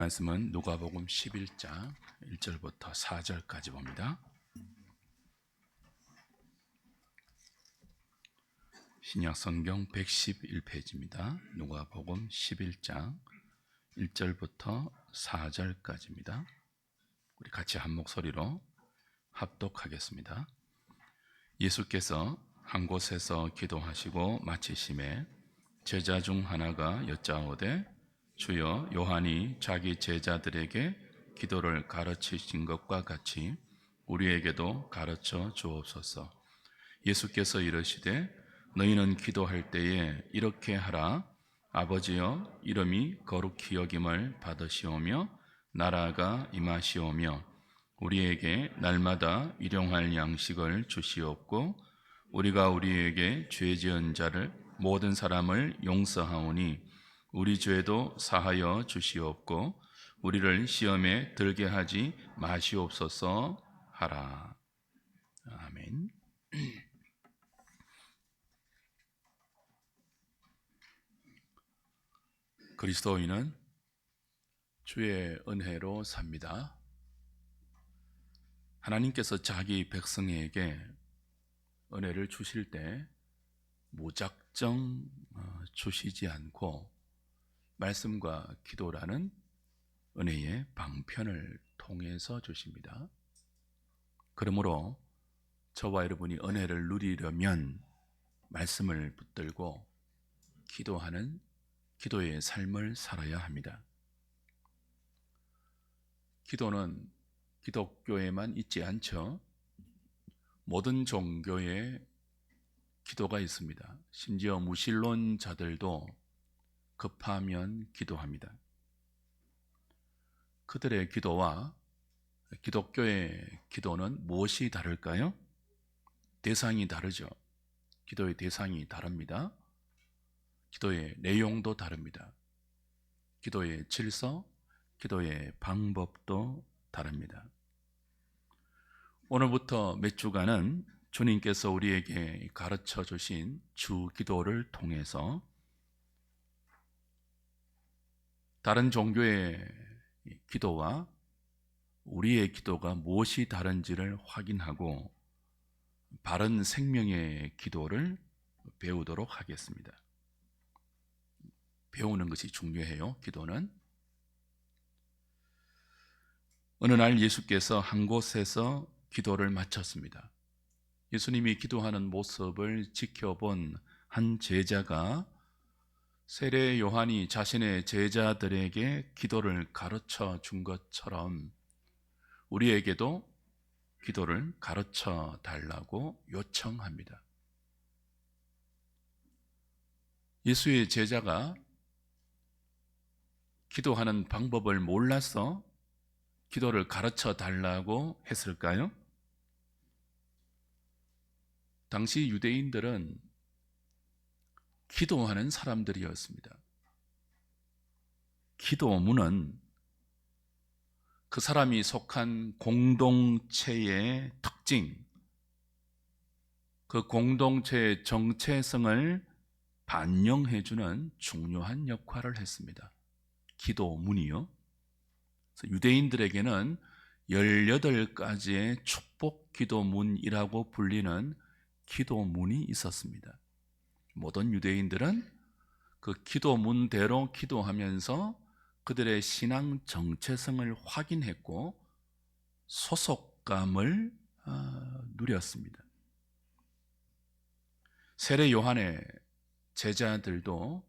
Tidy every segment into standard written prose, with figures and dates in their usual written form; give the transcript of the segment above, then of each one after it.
말씀은 누가복음 11장 1절부터 4절까지 봅니다. 신약성경 111페이지입니다. 누가복음 11장 1절부터 4절까지입니다. 우리 같이 한 목소리로 합독하겠습니다. 예수께서 한 곳에서 기도하시고 마치심에 제자 중 하나가 여짜오되 주여, 요한이 자기 제자들에게 기도를 가르치신 것과 같이 우리에게도 가르쳐 주옵소서. 예수께서 이르시되 너희는 기도할 때에 이렇게 하라. 아버지여, 이름이 거룩히 여김을 받으시오며 나라가 임하시오며 우리에게 날마다 일용할 양식을 주시옵고 우리가 우리에게 죄 지은 자를 모든 사람을 용서하오니 우리 죄도 사하여 주시옵고 우리를 시험에 들게 하지 마시옵소서 하라. 아멘. 그리스도인은 주의 은혜로 삽니다. 하나님께서 자기 백성에게 은혜를 주실 때 무작정 주시지 않고 말씀과 기도라는 은혜의 방편을 통해서 주십니다. 그러므로 저와 여러분이 은혜를 누리려면 말씀을 붙들고 기도하는 기도의 삶을 살아야 합니다. 기도는 기독교에만 있지 않죠. 모든 종교에 기도가 있습니다. 심지어 무신론자들도 급하면 기도합니다. 그들의 기도와 기독교의 기도는 무엇이 다를까요? 대상이 다르죠. 기도의 대상이 다릅니다. 기도의 내용도 다릅니다. 기도의 질서, 기도의 방법도 다릅니다. 오늘부터 몇 주간은 주님께서 우리에게 가르쳐 주신 주 기도를 통해서 다른 종교의 기도와 우리의 기도가 무엇이 다른지를 확인하고 바른 생명의 기도를 배우도록 하겠습니다. 배우는 것이 중요해요. 기도는. 어느 날 예수께서 한 곳에서 기도를 마쳤습니다. 예수님이 기도하는 모습을 지켜본 한 제자가 세례 요한이 자신의 제자들에게 기도를 가르쳐 준 것처럼 우리에게도 기도를 가르쳐 달라고 요청합니다. 예수의 제자가 기도하는 방법을 몰라서 기도를 가르쳐 달라고 했을까요? 당시 유대인들은 기도하는 사람들이었습니다. 기도문은 그 사람이 속한 공동체의 특징, 그 공동체의 정체성을 반영해주는 중요한 역할을 했습니다. 기도문이요. 유대인들에게는 18가지의 축복 기도문이라고 불리는 기도문이 있었습니다. 모든 유대인들은 그 기도문대로 기도하면서 그들의 신앙 정체성을 확인했고 소속감을 누렸습니다. 세례 요한의 제자들도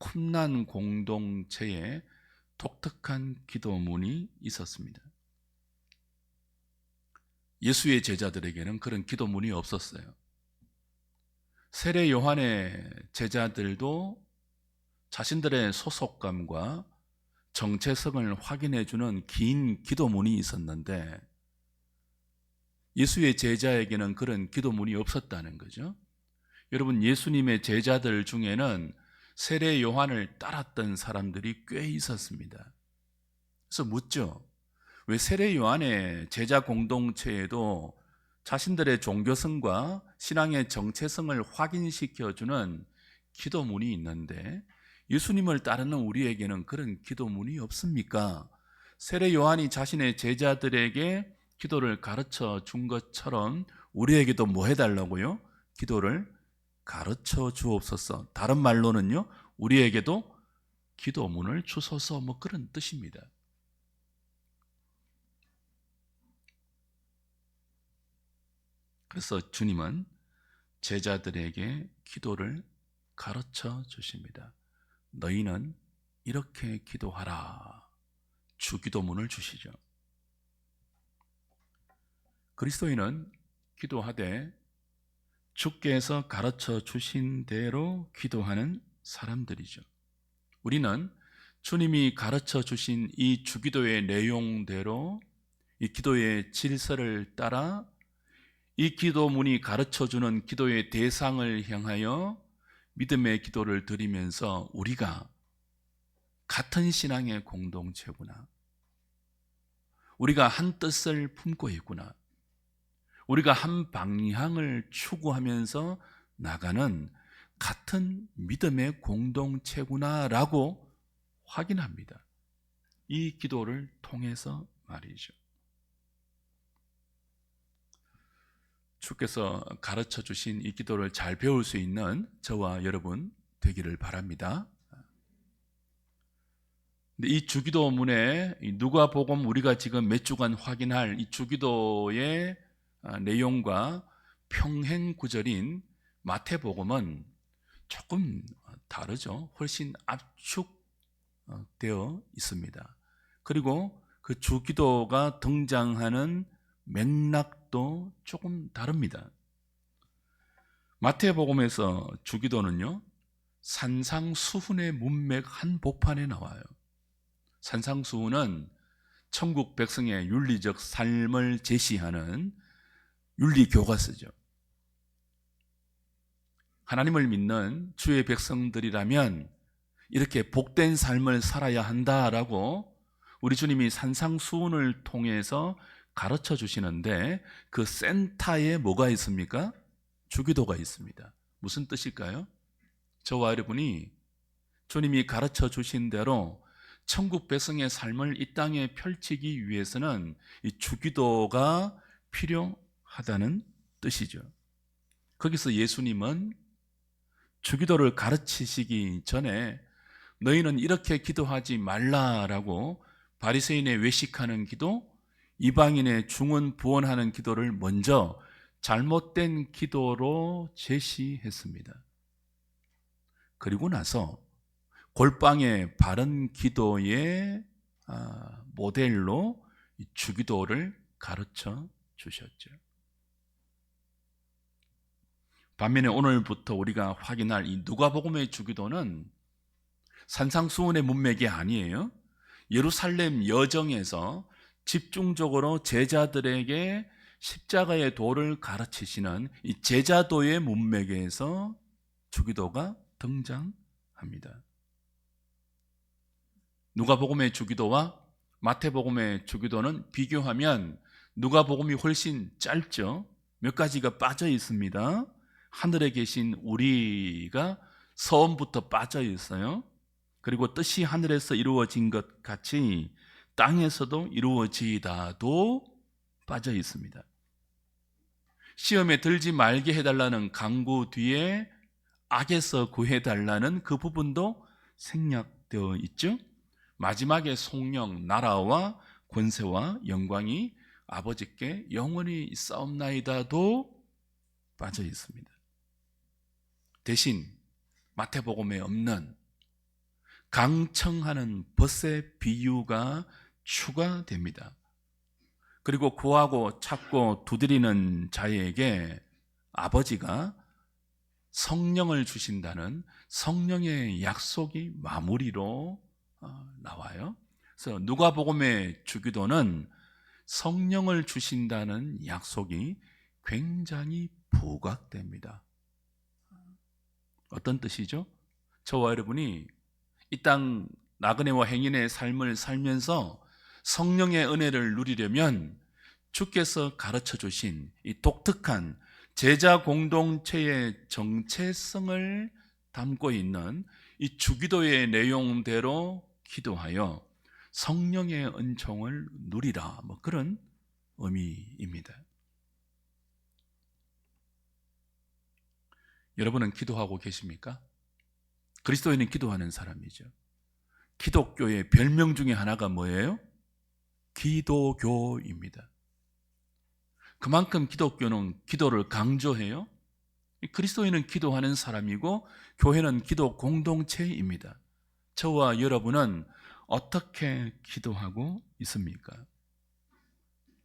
쿰난 공동체에 독특한 기도문이 있었습니다. 예수의 제자들에게는 그런 기도문이 없었어요. 세례 요한의 제자들도 자신들의 소속감과 정체성을 확인해주는 긴 기도문이 있었는데 예수의 제자에게는 그런 기도문이 없었다는 거죠. 여러분, 예수님의 제자들 중에는 세례 요한을 따랐던 사람들이 꽤 있었습니다. 그래서 묻죠. 왜 세례 요한의 제자 공동체에도 자신들의 종교성과 신앙의 정체성을 확인시켜주는 기도문이 있는데 예수님을 따르는 우리에게는 그런 기도문이 없습니까? 세례 요한이 자신의 제자들에게 기도를 가르쳐 준 것처럼 우리에게도 뭐 해달라고요? 기도를 가르쳐 주옵소서. 다른 말로는요, 우리에게도 기도문을 주소서, 뭐 그런 뜻입니다. 그래서 주님은 제자들에게 기도를 가르쳐 주십니다. 너희는 이렇게 기도하라. 주기도문을 주시죠. 그리스도인은 기도하되 주께서 가르쳐 주신 대로 기도하는 사람들이죠. 우리는 주님이 가르쳐 주신 이 주기도의 내용대로 이 기도의 질서를 따라 이 기도문이 가르쳐 주는 기도의 대상을 향하여 믿음의 기도를 드리면서 우리가 같은 신앙의 공동체구나, 우리가 한 뜻을 품고 있구나, 우리가 한 방향을 추구하면서 나가는 같은 믿음의 공동체구나라고 확인합니다. 이 기도를 통해서 말이죠. 주께서 가르쳐 주신 이 기도를 잘 배울 수 있는 저와 여러분 되기를 바랍니다. 근데 이 주기도문에 누가복음, 우리가 지금 몇 주간 확인할 이 주기도의 내용과 평행 구절인 마태복음은 조금 다르죠. 훨씬 압축되어 있습니다. 그리고 그 주기도가 등장하는 맥락도 조금 다릅니다. 마태복음에서 주기도는요, 산상수훈의 문맥 한복판에 나와요. 산상수훈은 천국 백성의 윤리적 삶을 제시하는 윤리교과서죠. 하나님을 믿는 주의 백성들이라면 이렇게 복된 삶을 살아야 한다라고 우리 주님이 산상수훈을 통해서 가르쳐 주시는데, 그 센터에 뭐가 있습니까? 주기도가 있습니다. 무슨 뜻일까요? 저와 여러분이 주님이 가르쳐 주신 대로 천국 백성의 삶을 이 땅에 펼치기 위해서는 이 주기도가 필요하다는 뜻이죠. 거기서 예수님은 주기도를 가르치시기 전에 너희는 이렇게 기도하지 말라라고 바리새인의 외식하는 기도, 이방인의 중언부언하는 기도를 먼저 잘못된 기도로 제시했습니다. 그리고 나서 골방의 바른 기도의 모델로 주기도를 가르쳐 주셨죠. 반면에 오늘부터 우리가 확인할 이 누가복음의 주기도는 산상수훈의 문맥이 아니에요. 예루살렘 여정에서 집중적으로 제자들에게 십자가의 도를 가르치시는 이 제자도의 문맥에서 주기도가 등장합니다. 누가복음의 주기도와 마태복음의 주기도는 비교하면 누가복음이 훨씬 짧죠. 몇 가지가 빠져 있습니다. 하늘에 계신 우리가 서원부터 빠져 있어요. 그리고 뜻이 하늘에서 이루어진 것 같이 땅에서도 이루어지다도 빠져 있습니다. 시험에 들지 말게 해달라는 강구 뒤에 악에서 구해달라는 그 부분도 생략되어 있죠. 마지막에 성령, 나라와 권세와 영광이 아버지께 영원히 있사옵나이다도 빠져 있습니다. 대신 마태복음에 없는 강청하는 벗의 비유가 추가됩니다. 그리고 구하고 찾고 두드리는 자에게 아버지가 성령을 주신다는 성령의 약속이 마무리로 나와요. 그래서 누가복음의 주기도는 성령을 주신다는 약속이 굉장히 부각됩니다. 어떤 뜻이죠? 저와 여러분이 이 땅 나그네와 행인의 삶을 살면서 성령의 은혜를 누리려면 주께서 가르쳐 주신 이 독특한 제자 공동체의 정체성을 담고 있는 이 주기도의 내용대로 기도하여 성령의 은총을 누리라, 뭐 그런 의미입니다. 여러분은 기도하고 계십니까? 그리스도인은 기도하는 사람이죠. 기독교의 별명 중에 하나가 뭐예요? 기도교입니다. 그만큼 기독교는 기도를 강조해요. 그리스도인은 기도하는 사람이고 교회는 기도 공동체입니다. 저와 여러분은 어떻게 기도하고 있습니까?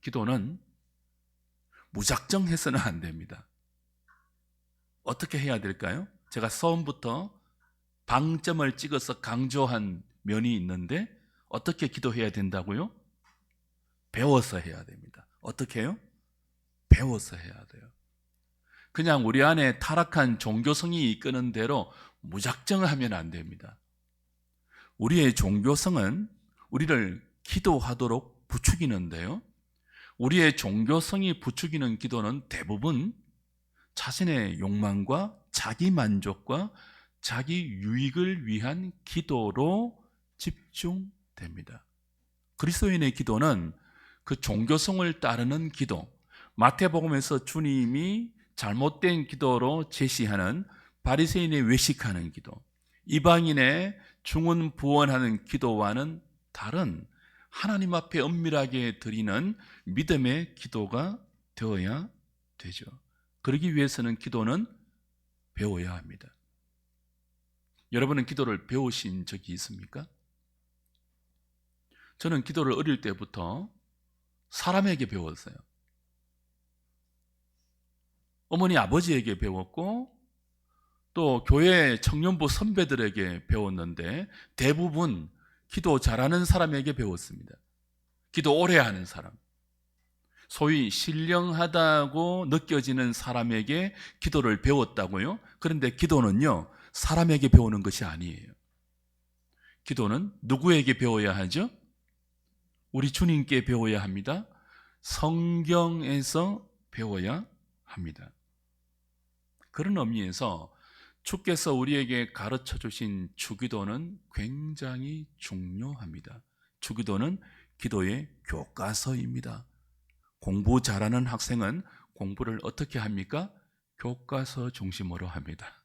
기도는 무작정 해서는 안 됩니다. 어떻게 해야 될까요? 제가 처음부터 방점을 찍어서 강조한 면이 있는데 어떻게 기도해야 된다고요? 배워서 해야 됩니다. 어떻게 해요? 배워서 해야 돼요. 그냥 우리 안에 타락한 종교성이 이끄는 대로 무작정을 하면 안 됩니다. 우리의 종교성은 우리를 기도하도록 부추기는데요. 우리의 종교성이 부추기는 기도는 대부분 자신의 욕망과 자기 만족과 자기 유익을 위한 기도로 집중됩니다. 그리스도인의 기도는 그 종교성을 따르는 기도, 마태복음에서 주님이 잘못된 기도로 제시하는 바리새인의 외식하는 기도, 이방인의 중언 부언하는 기도와는 다른 하나님 앞에 엄밀하게 드리는 믿음의 기도가 되어야 되죠. 그러기 위해서는 기도는 배워야 합니다. 여러분은 기도를 배우신 적이 있습니까? 저는 기도를 어릴 때부터 사람에게 배웠어요. 어머니 아버지에게 배웠고 또 교회 청년부 선배들에게 배웠는데 대부분 기도 잘하는 사람에게 배웠습니다. 기도 오래 하는 사람, 소위 신령하다고 느껴지는 사람에게 기도를 배웠다고요? 그런데 기도는요, 사람에게 배우는 것이 아니에요. 기도는 누구에게 배워야 하죠? 우리 주님께 배워야 합니다. 성경에서 배워야 합니다. 그런 의미에서 주께서 우리에게 가르쳐 주신 주기도는 굉장히 중요합니다. 주기도는 기도의 교과서입니다. 공부 잘하는 학생은 공부를 어떻게 합니까? 교과서 중심으로 합니다.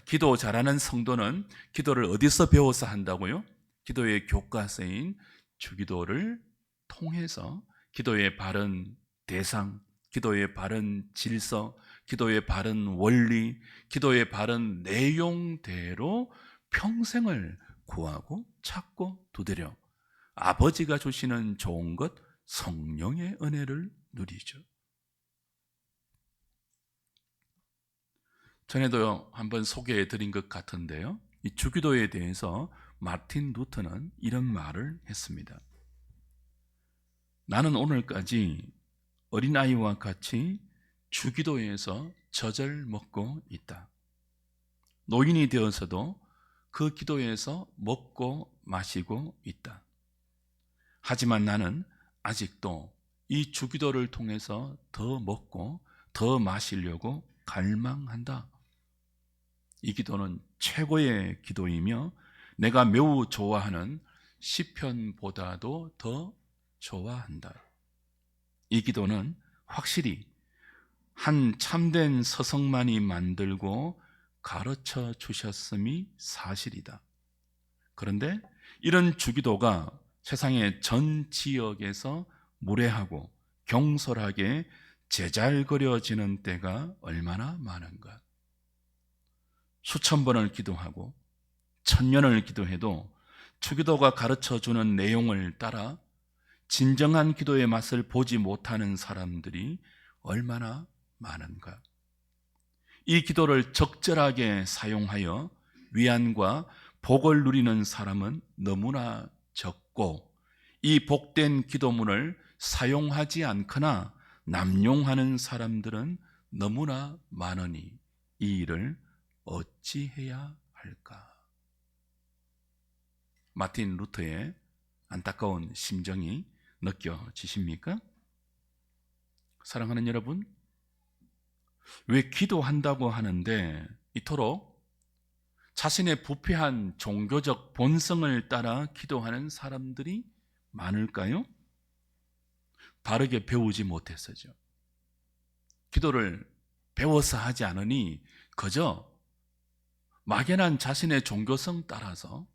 기도 잘하는 성도는 기도를 어디서 배워서 한다고요? 기도의 교과서인 주기도를 통해서 기도의 바른 대상, 기도의 바른 질서, 기도의 바른 원리, 기도의 바른 내용대로 평생을 구하고 찾고 두드려 아버지가 주시는 좋은 것, 성령의 은혜를 누리죠. 전에도 한번 소개해 드린 것 같은데요, 이 주기도에 대해서 마틴 루터는 이런 말을 했습니다. 나는 오늘까지 어린아이와 같이 주기도에서 젖을 먹고 있다. 노인이 되어서도 그 기도에서 먹고 마시고 있다. 하지만 나는 아직도 이 주기도를 통해서 더 먹고 더 마시려고 갈망한다. 이 기도는 최고의 기도이며 내가 매우 좋아하는 시편보다도 더 좋아한다. 이 기도는 확실히 한 참된 서성만이 만들고 가르쳐 주셨음이 사실이다. 그런데 이런 주기도가 세상의 전 지역에서 무례하고 경솔하게 제잘거려지는 때가 얼마나 많은가. 수천 번을 기도하고 천년을 기도해도 주기도가 가르쳐주는 내용을 따라 진정한 기도의 맛을 보지 못하는 사람들이 얼마나 많은가. 이 기도를 적절하게 사용하여 위안과 복을 누리는 사람은 너무나 적고, 이 복된 기도문을 사용하지 않거나 남용하는 사람들은 너무나 많으니 이 일을 어찌해야 할까? 마틴 루터의 안타까운 심정이 느껴지십니까? 사랑하는 여러분, 왜 기도한다고 하는데 이토록 자신의 부패한 종교적 본성을 따라 기도하는 사람들이 많을까요? 바르게 배우지 못했어죠. 기도를 배워서 하지 않으니 그저 막연한 자신의 종교성 따라서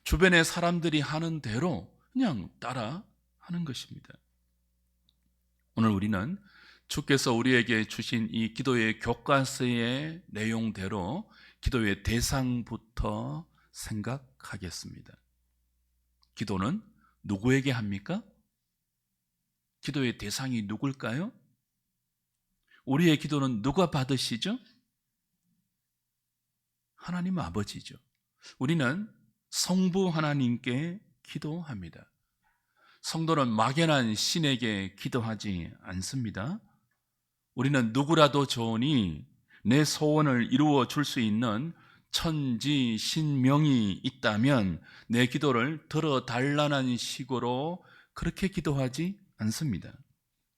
주변의 사람들이 하는 대로 그냥 따라 하는 것입니다. 오늘 우리는 주께서 우리에게 주신 이 기도의 교과서의 내용대로 기도의 대상부터 생각하겠습니다. 기도는 누구에게 합니까? 기도의 대상이 누굴까요? 우리의 기도는 누가 받으시죠? 하나님 아버지죠. 우리는 성부 하나님께 기도합니다. 성도는 막연한 신에게 기도하지 않습니다. 우리는 누구라도 좋으니 내 소원을 이루어 줄 수 있는 천지 신명이 있다면 내 기도를 들어달라는 식으로 그렇게 기도하지 않습니다.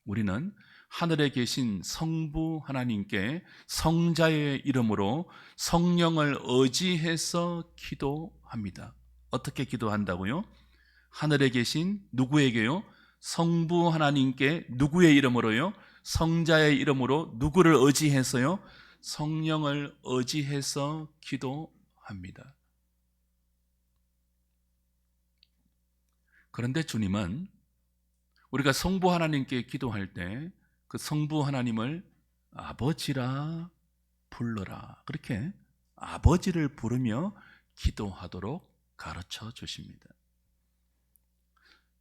우리는 하늘에 계신 성부 하나님께 성자의 이름으로 성령을 의지해서 기도합니다. 어떻게 기도한다고요? 하늘에 계신 누구에게요? 성부 하나님께 누구의 이름으로요? 성자의 이름으로 누구를 의지해서요? 성령을 의지해서 기도합니다. 그런데 주님은 우리가 성부 하나님께 기도할 때 그 성부 하나님을 아버지라 불러라, 그렇게 아버지를 부르며 기도하도록 가르쳐 주십니다.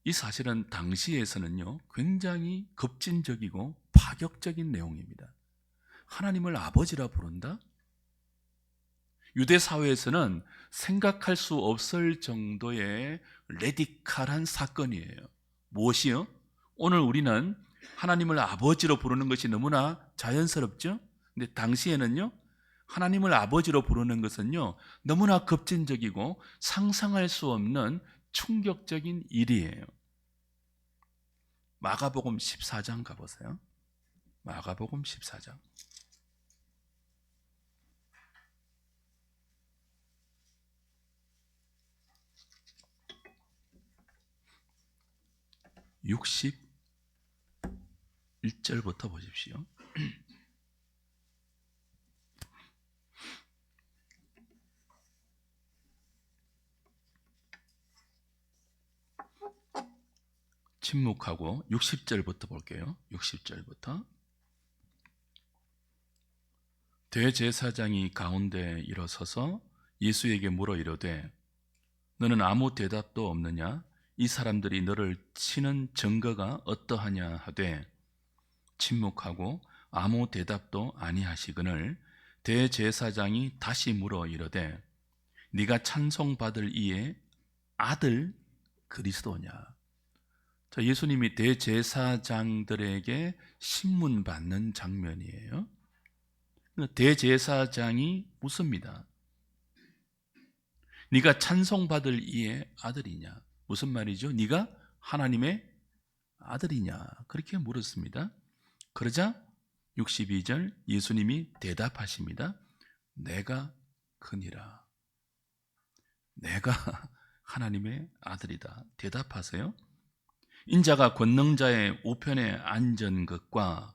이 사실은 당시에서는요 굉장히 급진적이고 파격적인 내용입니다. 하나님을 아버지라 부른다? 유대 사회에서는 생각할 수 없을 정도의 레디칼한 사건이에요. 무엇이요? 오늘 우리는 하나님을 아버지로 부르는 것이 너무나 자연스럽죠? 근데 당시에는요 하나님을 아버지로 부르는 것은요 너무나 급진적이고 상상할 수 없는 충격적인 일이에요. 마가복음 14장 가보세요. 마가복음 14장 61절부터 보십시오. 침묵하고 60절부터 볼게요. 60절부터. 대제사장이 가운데 일어서서 예수에게 물어 이르되 너는 아무 대답도 없느냐? 이 사람들이 너를 치는 증거가 어떠하냐 하되 침묵하고 아무 대답도 아니하시거늘 대제사장이 다시 물어 이르되 네가 찬송받을 이의 아들 그리스도냐? 자, 예수님이 대제사장들에게 신문 받는 장면이에요. 대제사장이 묻습니다. 네가 찬송받을 이의 아들이냐? 무슨 말이죠? 네가 하나님의 아들이냐? 그렇게 물었습니다. 그러자 62절 예수님이 대답하십니다. 내가 크니라. 내가 하나님의 아들이다. 대답하세요. 인자가 권능자의 우편에 앉은 것과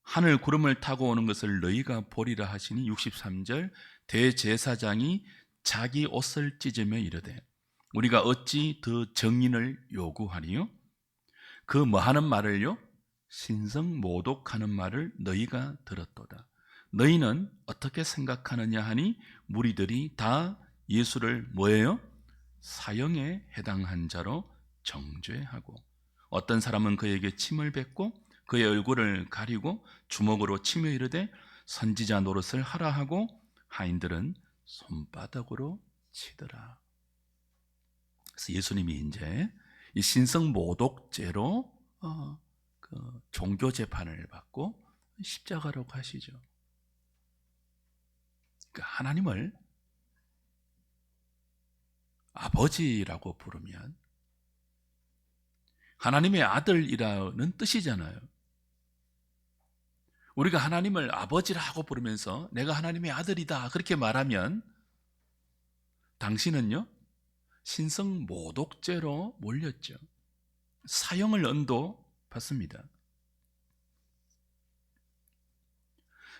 하늘 구름을 타고 오는 것을 너희가 보리라 하시니 63절 대제사장이 자기 옷을 찢으며 이르되 우리가 어찌 더 증인을 요구하니요? 그 뭐하는 말을요? 신성모독하는 말을 너희가 들었도다. 너희는 어떻게 생각하느냐 하니 무리들이 다 예수를 뭐예요? 사형에 해당한 자로 정죄하고 어떤 사람은 그에게 침을 뱉고 그의 얼굴을 가리고 주먹으로 치며 이르되 선지자 노릇을 하라 하고 하인들은 손바닥으로 치더라. 그래서 예수님이 이제 이 신성모독죄로 종교 재판을 받고 십자가로 가시죠. 그러니까 하나님을 아버지라고 부르면 하나님의 아들이라는 뜻이잖아요. 우리가 하나님을 아버지라고 부르면서 내가 하나님의 아들이다 그렇게 말하면 당신은요 신성 모독죄로 몰렸죠. 사형을 언도받습니다.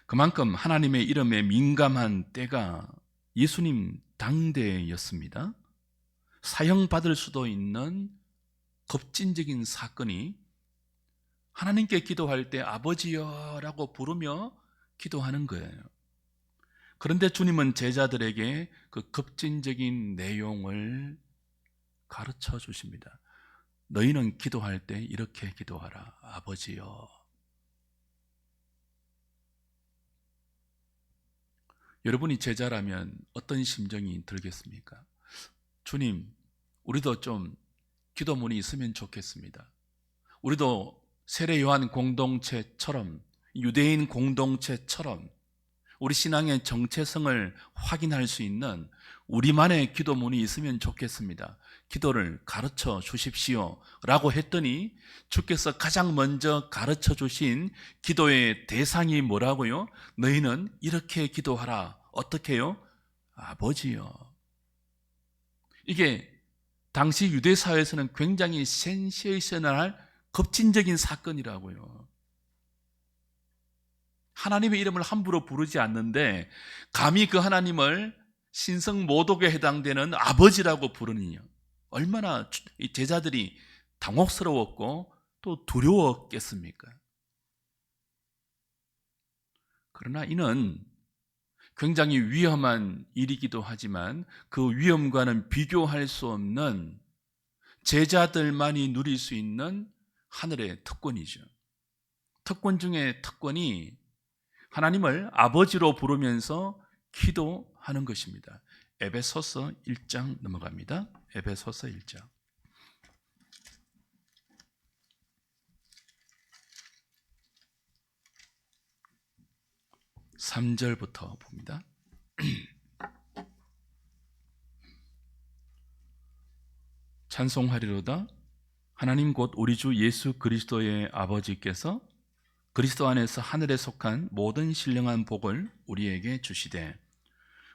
그만큼 하나님의 이름에 민감한 때가 예수님 당대였습니다. 사형받을 수도 있는 급진적인 사건이 하나님께 기도할 때 아버지여 라고 부르며 기도하는 거예요. 그런데 주님은 제자들에게 그 급진적인 내용을 가르쳐 주십니다. 너희는 기도할 때 이렇게 기도하라. 아버지여. 여러분이 제자라면 어떤 심정이 들겠습니까? 주님, 우리도 좀 기도문이 있으면 좋겠습니다. 우리도 세례 요한 공동체처럼, 유대인 공동체처럼 우리 신앙의 정체성을 확인할 수 있는 우리만의 기도문이 있으면 좋겠습니다. 기도를 가르쳐 주십시오 라고 했더니 주께서 가장 먼저 가르쳐 주신 기도의 대상이 뭐라고요? 너희는 이렇게 기도하라. 어떻게 해요? 아버지요. 이게 당시 유대 사회에서는 굉장히 센세이셔널한 급진적인 사건이라고요. 하나님의 이름을 함부로 부르지 않는데 감히 그 하나님을 신성 모독에 해당되는 아버지라고 부르느냐. 얼마나 제자들이 당혹스러웠고 또 두려웠겠습니까? 그러나 이는 굉장히 위험한 일이기도 하지만 그 위험과는 비교할 수 없는 제자들만이 누릴 수 있는 하늘의 특권이죠. 특권 중에 특권이 하나님을 아버지로 부르면서 기도하는 것입니다. 에베소서 1장 넘어갑니다. 에베소서 1장 3절부터 봅니다. 찬송하리로다. 하나님 곧 우리 주 예수 그리스도의 아버지께서 그리스도 안에서 하늘에 속한 모든 신령한 복을 우리에게 주시되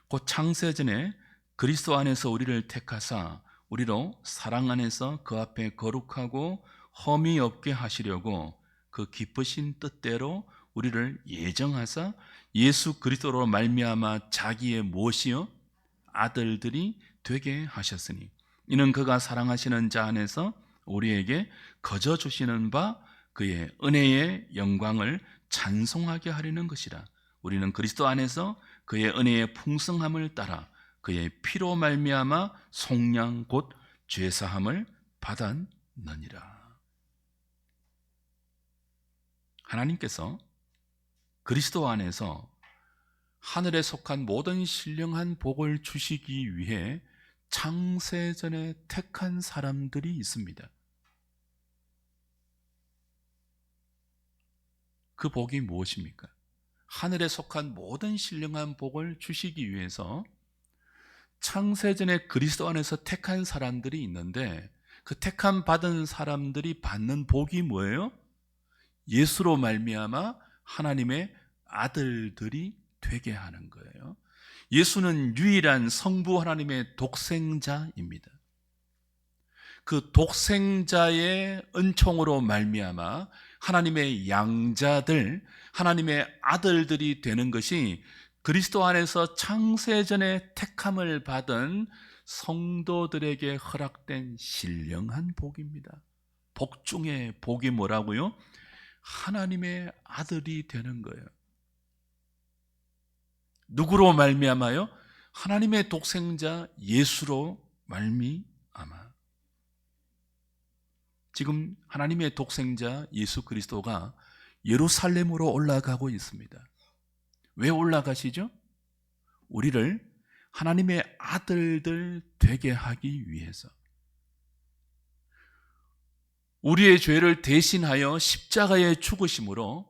곧 창세전에 그리스도 안에서 우리를 택하사 우리로 사랑 안에서 그 앞에 거룩하고 험이 없게 하시려고 그 기쁘신 뜻대로 우리를 예정하사 예수 그리스도로 말미암아 자기의 무엇이요? 아들들이 되게 하셨으니 이는 그가 사랑하시는 자 안에서 우리에게 거저 주시는 바 그의 은혜의 영광을 찬송하게 하려는 것이라. 우리는 그리스도 안에서 그의 은혜의 풍성함을 따라 그의 피로 말미암아 속량 곧 죄사함을 받았느니라. 하나님께서 그리스도 안에서 하늘에 속한 모든 신령한 복을 주시기 위해 창세전에 택한 사람들이 있습니다. 그 복이 무엇입니까? 하늘에 속한 모든 신령한 복을 주시기 위해서 창세전에 그리스도 안에서 택한 사람들이 있는데 그 택함 받은 사람들이 받는 복이 뭐예요? 예수로 말미암아 하나님의 아들들이 되게 하는 거예요. 예수는 유일한 성부 하나님의 독생자입니다. 그 독생자의 은총으로 말미암아 하나님의 양자들, 하나님의 아들들이 되는 것이 그리스도 안에서 창세전에 택함을 받은 성도들에게 허락된 신령한 복입니다. 복 중에 복이 뭐라고요? 하나님의 아들이 되는 거예요. 누구로 말미암아요? 하나님의 독생자 예수로 말미암아. 지금 하나님의 독생자 예수 그리스도가 예루살렘으로 올라가고 있습니다. 왜 올라가시죠? 우리를 하나님의 아들들 되게 하기 위해서. 우리의 죄를 대신하여 십자가에 죽으심으로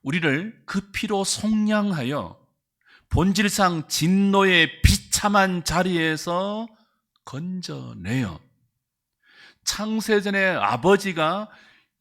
우리를 그 피로 속량하여 본질상 진노의 비참한 자리에서 건져내어 창세전에 아버지가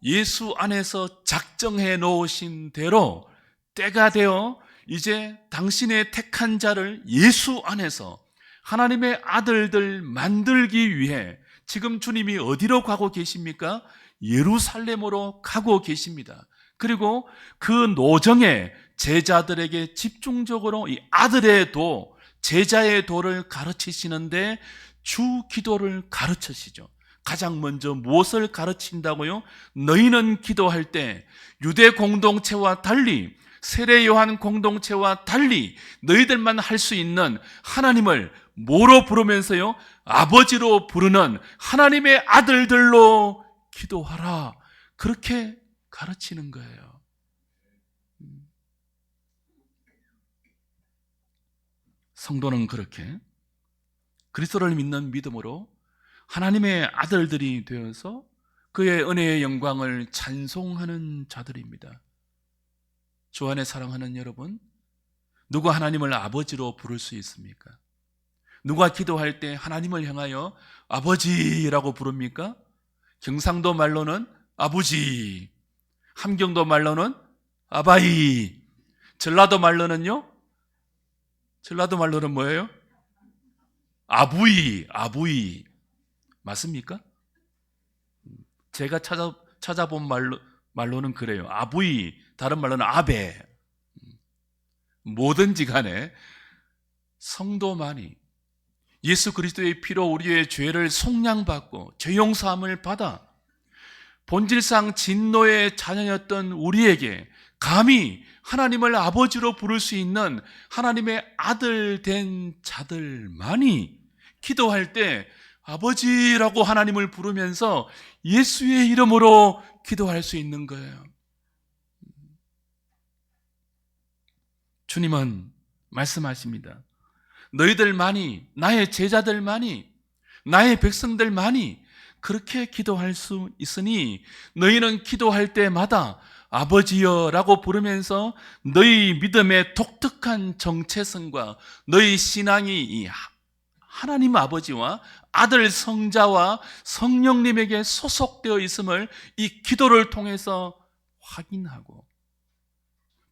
예수 안에서 작정해 놓으신 대로 때가 되어 이제 당신의 택한 자를 예수 안에서 하나님의 아들들 만들기 위해 지금 주님이 어디로 가고 계십니까? 예루살렘으로 가고 계십니다. 그리고 그 노정에 제자들에게 집중적으로 이 아들의 도, 제자의 도를 가르치시는데 주 기도를 가르치시죠. 가장 먼저 무엇을 가르친다고요? 너희는 기도할 때 유대 공동체와 달리, 세례 요한 공동체와 달리 너희들만 할 수 있는 하나님을 뭐로 부르면서요? 아버지로 부르는 하나님의 아들들로 기도하라. 그렇게 가르치는 거예요. 성도는 그렇게 그리스도를 믿는 믿음으로 하나님의 아들들이 되어서 그의 은혜의 영광을 찬송하는 자들입니다. 주 안에 사랑하는 여러분, 누가 하나님을 아버지로 부를 수 있습니까? 누가 기도할 때 하나님을 향하여 아버지라고 부릅니까? 경상도 말로는 아버지, 함경도 말로는 아바이, 전라도 말로는 뭐예요? 아부이, 아부이. 맞습니까? 제가 찾아본 말로는 그래요. 아부이, 다른 말로는 아베. 뭐든지 간에 성도만이 예수 그리스도의 피로 우리의 죄를 속량받고 죄 용서함을 받아 본질상 진노의 자녀였던 우리에게 감히 하나님을 아버지로 부를 수 있는 하나님의 아들 된 자들만이 기도할 때 아버지라고 하나님을 부르면서 예수의 이름으로 기도할 수 있는 거예요. 주님은 말씀하십니다. 너희들만이, 나의 제자들만이, 나의 백성들만이 그렇게 기도할 수 있으니 너희는 기도할 때마다 아버지여 라고 부르면서 너희 믿음의 독특한 정체성과 너희 신앙이 이 하나님 아버지와 아들 성자와 성령님에게 소속되어 있음을 이 기도를 통해서 확인하고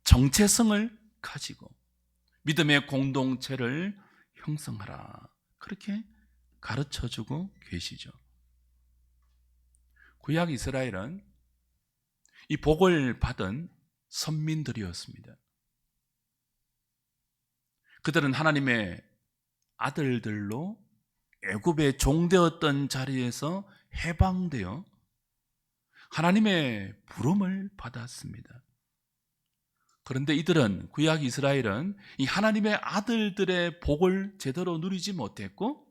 정체성을 가지고 믿음의 공동체를 형성하라. 그렇게 가르쳐주고 계시죠. 구약 이스라엘은 이 복을 받은 선민들이었습니다. 그들은 하나님의 아들들로 애굽의 종되었던 자리에서 해방되어 하나님의 부름을 받았습니다. 그런데 이들은, 구약 이스라엘은 이 하나님의 아들들의 복을 제대로 누리지 못했고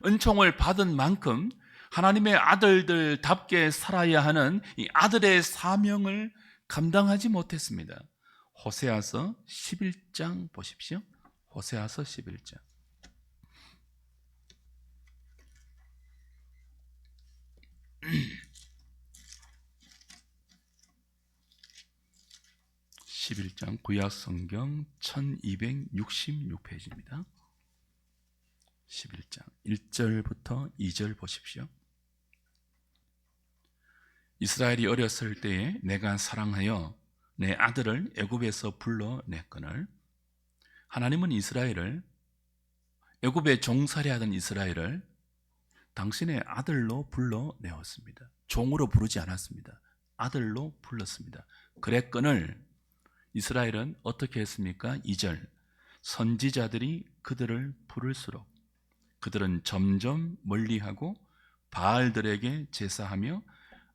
은총을 받은 만큼 하나님의 아들들답게 살아야 하는 이 아들의 사명을 감당하지 못했습니다. 호세아서 11장 보십시오. 호세아서 11장. 구약 성경 1266페이지입니다. 11장 1절부터 2절 보십시오. 이스라엘이 어렸을 때에 내가 사랑하여 내 아들을 애굽에서 불러냈거늘 하나님은 이스라엘을, 애굽에 종살이하던 이스라엘을 당신의 아들로 불러내었습니다. 종으로 부르지 않았습니다. 아들로 불렀습니다. 그랬거늘 이스라엘은 어떻게 했습니까? 2절 선지자들이 그들을 부를수록 그들은 점점 멀리하고 바알들에게 제사하며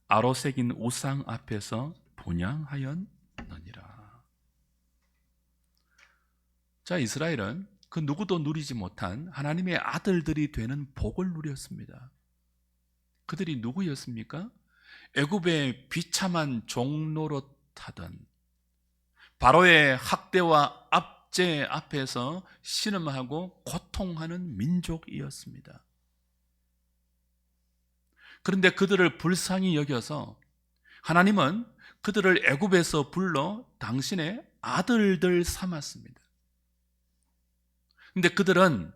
아로새긴 우상 앞에서 분향하였느니라. 자, 이스라엘은 그 누구도 누리지 못한 하나님의 아들들이 되는 복을 누렸습니다. 그들이 누구였습니까? 애굽의 비참한 종노릇하던 바로의 학대와 압제 앞에서 신음하고 고통하는 민족이었습니다. 그런데 그들을 불쌍히 여겨서 하나님은 그들을 애굽에서 불러 당신의 아들들 삼았습니다. 그런데 그들은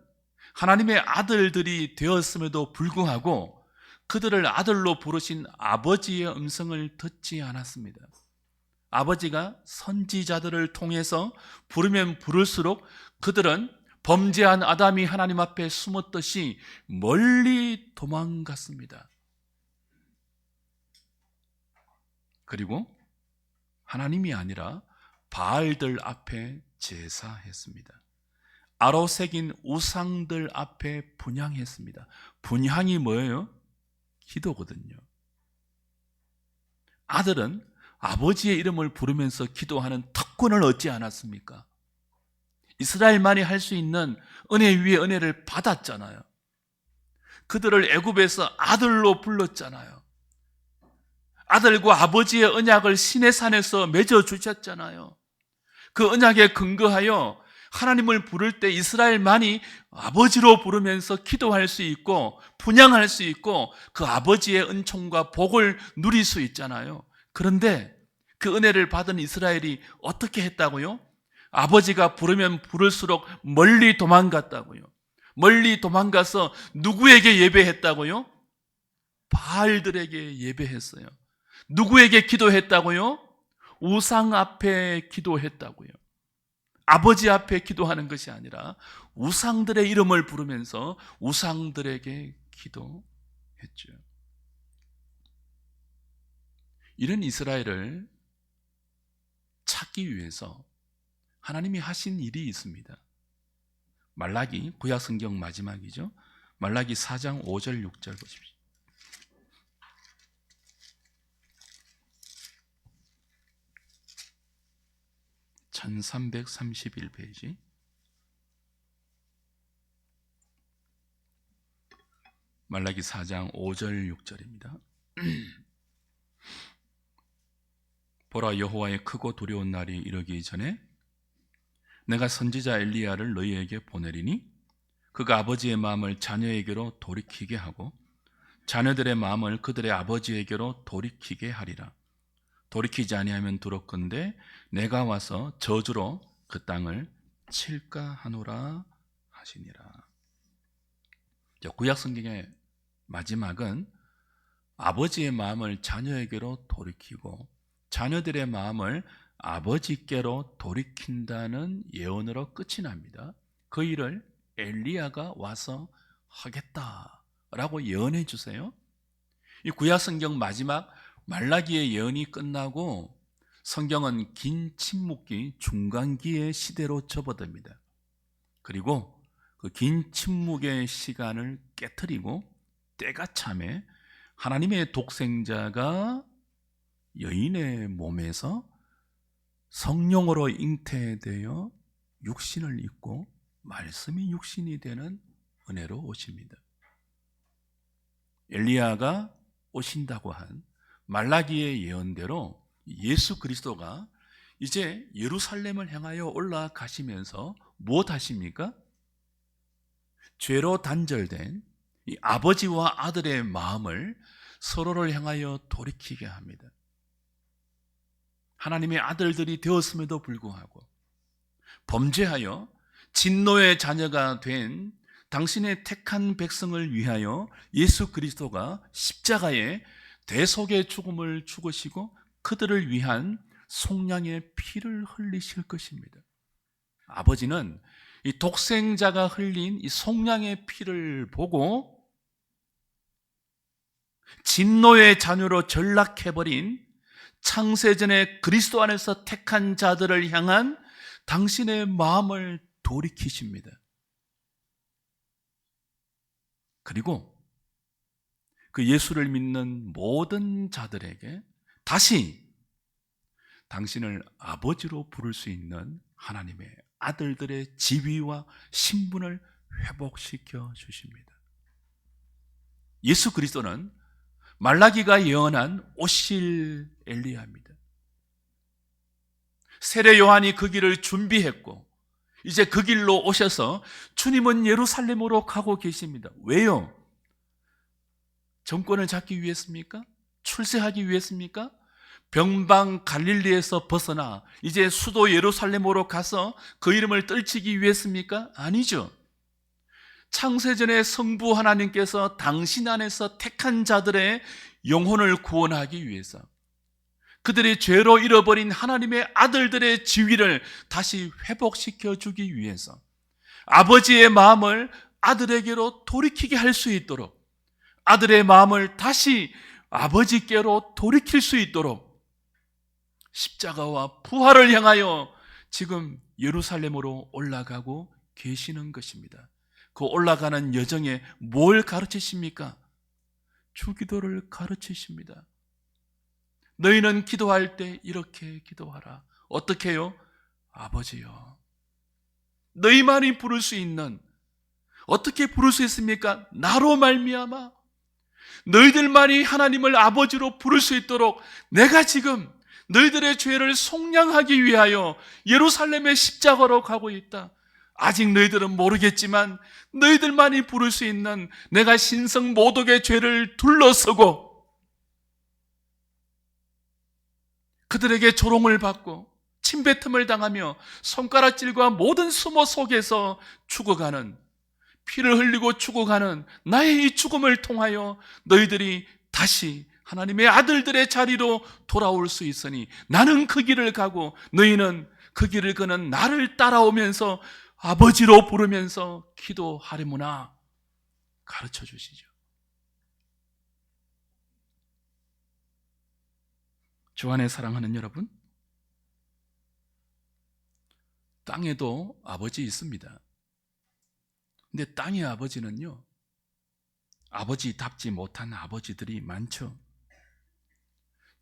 하나님의 아들들이 되었음에도 불구하고 그들을 아들로 부르신 아버지의 음성을 듣지 않았습니다. 아버지가 선지자들을 통해서 부르면 부를수록 그들은 범죄한 아담이 하나님 앞에 숨었듯이 멀리 도망갔습니다. 그리고 하나님이 아니라 바알들 앞에 제사했습니다. 아로 새긴 우상들 앞에 분향했습니다. 분향이 뭐예요? 기도거든요. 아들은 아버지의 이름을 부르면서 기도하는 특권을 얻지 않았습니까? 이스라엘만이 할 수 있는 은혜 위에 은혜를 받았잖아요. 그들을 애굽에서 아들로 불렀잖아요. 아들과 아버지의 언약을 시내산에서 맺어주셨잖아요. 그 언약에 근거하여 하나님을 부를 때 이스라엘만이 아버지로 부르면서 기도할 수 있고 분향할 수 있고 그 아버지의 은총과 복을 누릴 수 있잖아요. 그런데 그 은혜를 받은 이스라엘이 어떻게 했다고요? 아버지가 부르면 부를수록 멀리 도망갔다고요. 멀리 도망가서 누구에게 예배했다고요? 바알들에게 예배했어요. 누구에게 기도했다고요? 우상 앞에 기도했다고요. 아버지 앞에 기도하는 것이 아니라 우상들의 이름을 부르면서 우상들에게 기도했죠. 이런 이스라엘을 찾기 위해서 하나님이 하신 일이 있습니다. 말라기, 구약성경 마지막이죠. 말라기 4장 5절 6절 보십시오. 1331페이지. 말라기 4장 5절 6절입니다. 보라, 여호와의 크고 두려운 날이 이르기 전에 내가 선지자 엘리야를 너희에게 보내리니 그가 아버지의 마음을 자녀에게로 돌이키게 하고 자녀들의 마음을 그들의 아버지에게로 돌이키게 하리라. 돌이키지 아니하면 두렵건대 내가 와서 저주로 그 땅을 칠까 하노라 하시니라. 구약 성경의 마지막은 아버지의 마음을 자녀에게로 돌이키고 자녀들의 마음을 아버지께로 돌이킨다는 예언으로 끝이 납니다. 그 일을 엘리야가 와서 하겠다라고 예언해 주세요. 이 구약 성경 마지막 말라기의 예언이 끝나고 성경은 긴 침묵기, 중간기의 시대로 접어듭니다. 그리고 그 긴 침묵의 시간을 깨트리고 때가 참에 하나님의 독생자가 여인의 몸에서 성령으로 잉태되어 육신을 입고 말씀이 육신이 되는 은혜로 오십니다. 엘리야가 오신다고 한 말라기의 예언대로 예수 그리스도가 이제 예루살렘을 향하여 올라가시면서 무엇 하십니까? 죄로 단절된 이 아버지와 아들의 마음을 서로를 향하여 돌이키게 합니다. 하나님의 아들들이 되었음에도 불구하고 범죄하여 진노의 자녀가 된 당신의 택한 백성을 위하여 예수 그리스도가 십자가에 대속의 죽음을 죽으시고 그들을 위한 속량의 피를 흘리실 것입니다. 아버지는 이 독생자가 흘린 이 속량의 피를 보고 진노의 자녀로 전락해버린 창세전에 그리스도 안에서 택한 자들을 향한 당신의 마음을 돌이키십니다. 그리고 그 예수를 믿는 모든 자들에게 다시 당신을 아버지로 부를 수 있는 하나님의 아들들의 지위와 신분을 회복시켜 주십니다. 예수 그리스도는 말라기가 예언한 오실 엘리야입니다. 세례 요한이 그 길을 준비했고 이제 그 길로 오셔서 주님은 예루살렘으로 가고 계십니다. 왜요? 정권을 잡기 위해습니까? 출세하기 위해습니까? 병방 갈릴리에서 벗어나 이제 수도 예루살렘으로 가서 그 이름을 떨치기 위해습니까? 아니죠. 창세전에 성부 하나님께서 당신 안에서 택한 자들의 영혼을 구원하기 위해서 그들이 죄로 잃어버린 하나님의 아들들의 지위를 다시 회복시켜 주기 위해서 아버지의 마음을 아들에게로 돌이키게 할 수 있도록, 아들의 마음을 다시 아버지께로 돌이킬 수 있도록 십자가와 부활을 향하여 지금 예루살렘으로 올라가고 계시는 것입니다. 그 올라가는 여정에 뭘 가르치십니까? 주기도를 가르치십니다. 너희는 기도할 때 이렇게 기도하라. 어떻게 해요? 아버지여, 너희만이 부를 수 있는, 어떻게 부를 수 있습니까? 나로 말미암아 너희들만이 하나님을 아버지로 부를 수 있도록 내가 지금 너희들의 죄를 속량하기 위하여 예루살렘의 십자가로 가고 있다. 아직 너희들은 모르겠지만 너희들만이 부를 수 있는 내가 신성 모독의 죄를 둘러서고 그들에게 조롱을 받고 침뱉음을 당하며 손가락질과 모든 수모 속에서 죽어가는, 피를 흘리고 죽어가는 나의 이 죽음을 통하여 너희들이 다시 하나님의 아들들의 자리로 돌아올 수 있으니 나는 그 길을 가고 너희는 그 길을 걷는 나를 따라오면서 아버지로 부르면서 기도하리무나 가르쳐 주시죠. 주 안에 사랑하는 여러분, 땅에도 아버지 있습니다. 근데 땅의 아버지는요, 아버지답지 못한 아버지들이 많죠.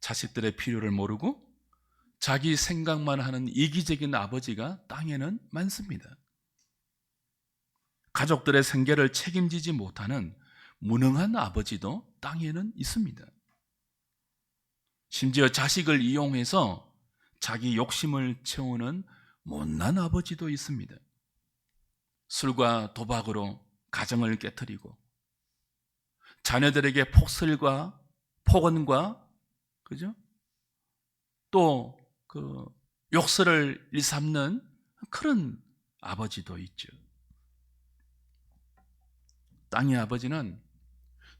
자식들의 필요를 모르고 자기 생각만 하는 이기적인 아버지가 땅에는 많습니다. 가족들의 생계를 책임지지 못하는 무능한 아버지도 땅에는 있습니다. 심지어 자식을 이용해서 자기 욕심을 채우는 못난 아버지도 있습니다. 술과 도박으로 가정을 깨트리고 자녀들에게 폭설과 폭언과 그죠? 또 그 욕설을 일삼는 그런 아버지도 있죠. 땅의 아버지는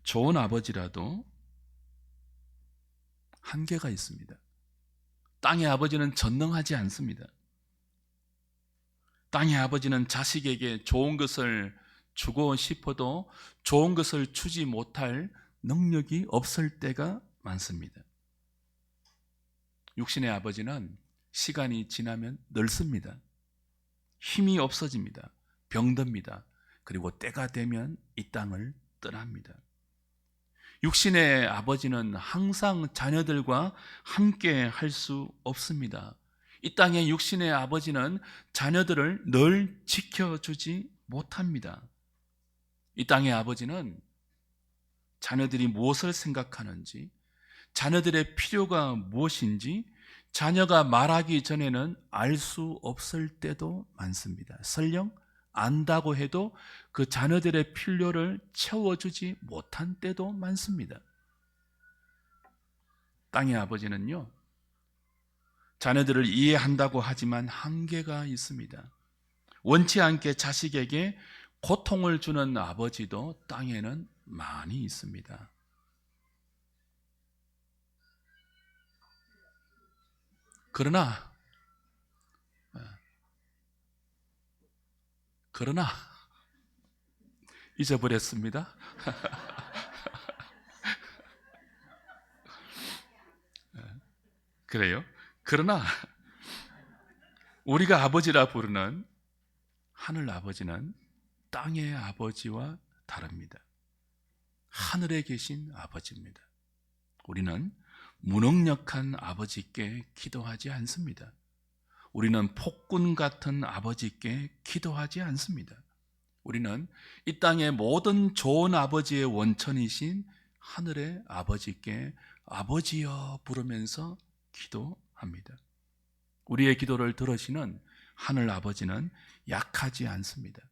좋은 아버지라도 한계가 있습니다. 땅의 아버지는 전능하지 않습니다. 땅의 아버지는 자식에게 좋은 것을 주고 싶어도 좋은 것을 주지 못할 능력이 없을 때가 많습니다. 육신의 아버지는 시간이 지나면 늙습니다. 힘이 없어집니다. 병듭니다. 그리고 때가 되면 이 땅을 떠납니다. 육신의 아버지는 항상 자녀들과 함께 할 수 없습니다. 이 땅의 육신의 아버지는 자녀들을 늘 지켜주지 못합니다. 이 땅의 아버지는 자녀들이 무엇을 생각하는지, 자녀들의 필요가 무엇인지 자녀가 말하기 전에는 알 수 없을 때도 많습니다. 설령 안다고 해도 그 자녀들의 필요를 채워주지 못한 때도 많습니다. 땅의 아버지는요, 자녀들을 이해한다고 하지만 한계가 있습니다. 원치 않게 자식에게 고통을 주는 아버지도 땅에는 많이 있습니다. 그러나 잊어버렸습니다. 그래요? 그러나 우리가 아버지라 부르는 하늘 아버지는 땅의 아버지와 다릅니다. 하늘에 계신 아버지입니다. 우리는 무능력한 아버지께 기도하지 않습니다. 우리는 폭군 같은 아버지께 기도하지 않습니다. 우리는 이 땅의 모든 좋은 아버지의 원천이신 하늘의 아버지께 아버지여 부르면서 기도합니다. 우리의 기도를 들으시는 하늘 아버지는 약하지 않습니다.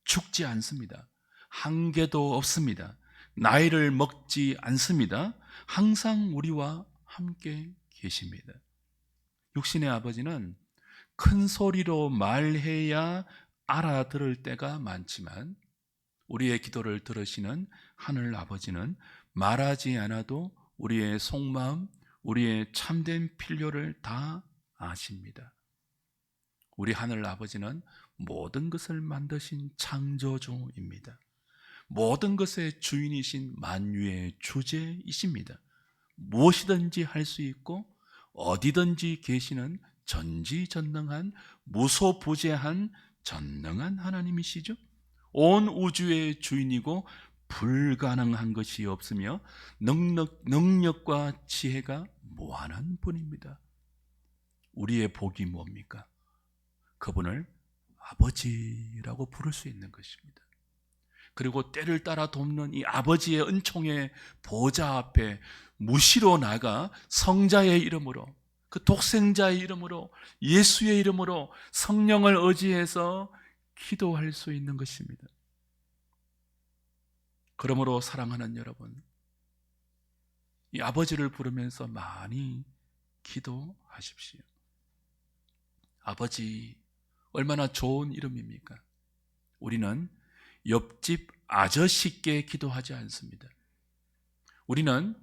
죽지 않습니다. 한계도 없습니다. 나이를 먹지 않습니다. 항상 우리와 함께 계십니다. 육신의 아버지는 큰 소리로 말해야 알아들을 때가 많지만 우리의 기도를 들으시는 하늘 아버지는 말하지 않아도 우리의 속마음, 우리의 참된 필요를 다 아십니다. 우리 하늘 아버지는 모든 것을 만드신 창조주입니다. 모든 것의 주인이신 만유의 주제이십니다. 무엇이든지 할 수 있고 어디든지 계시는 전지전능한 무소부재한 전능한 하나님이시죠. 온 우주의 주인이고 불가능한 것이 없으며 능력과 지혜가 무한한 분입니다. 우리의 복이 뭡니까? 그분을 아버지라고 부를 수 있는 것입니다. 그리고 때를 따라 돕는 이 아버지의 은총의 보좌 앞에 무시로 나가 성자의 이름으로, 그 독생자의 이름으로, 예수의 이름으로 성령을 의지해서 기도할 수 있는 것입니다. 그러므로 사랑하는 여러분, 이 아버지를 부르면서 많이 기도하십시오. 아버지, 얼마나 좋은 이름입니까? 우리는 옆집 아저씨께 기도하지 않습니다. 우리는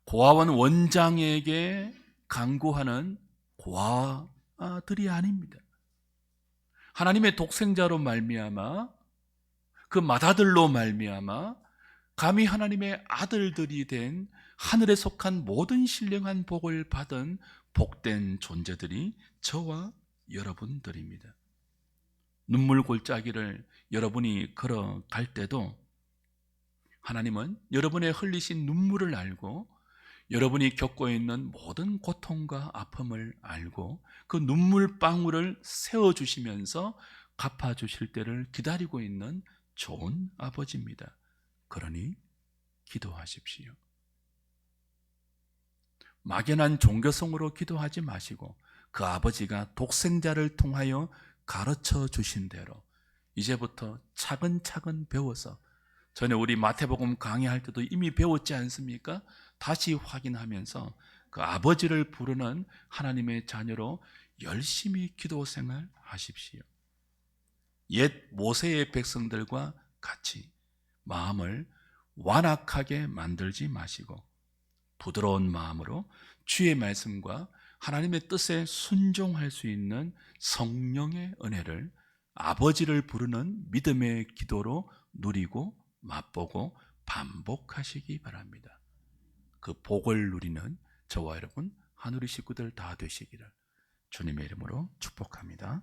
고아원 원장에게 간구하는 고아들이 아닙니다. 하나님의 독생자로 말미암아, 그 맏아들로 말미암아 감히 하나님의 아들들이 된 하늘에 속한 모든 신령한 복을 받은 복된 존재들이 저와 여러분들입니다. 눈물 골짜기를 여러분이 걸어갈 때도 하나님은 여러분의 흘리신 눈물을 알고 여러분이 겪고 있는 모든 고통과 아픔을 알고 그 눈물방울을 세워주시면서 갚아주실 때를 기다리고 있는 좋은 아버지입니다. 그러니 기도하십시오. 막연한 종교성으로 기도하지 마시고 그 아버지가 독생자를 통하여 가르쳐 주신 대로 이제부터 차근차근 배워서, 전에 우리 마태복음 강의할 때도 이미 배웠지 않습니까? 다시 확인하면서 그 아버지를 부르는 하나님의 자녀로 열심히 기도 생활 하십시오. 옛 모세의 백성들과 같이 마음을 완악하게 만들지 마시고 부드러운 마음으로 주의 말씀과 하나님의 뜻에 순종할 수 있는 성령의 은혜를 아버지를 부르는 믿음의 기도로 누리고 맛보고 반복하시기 바랍니다. 그 복을 누리는 저와 여러분 하누리 식구들 다 되시기를 주님의 이름으로 축복합니다.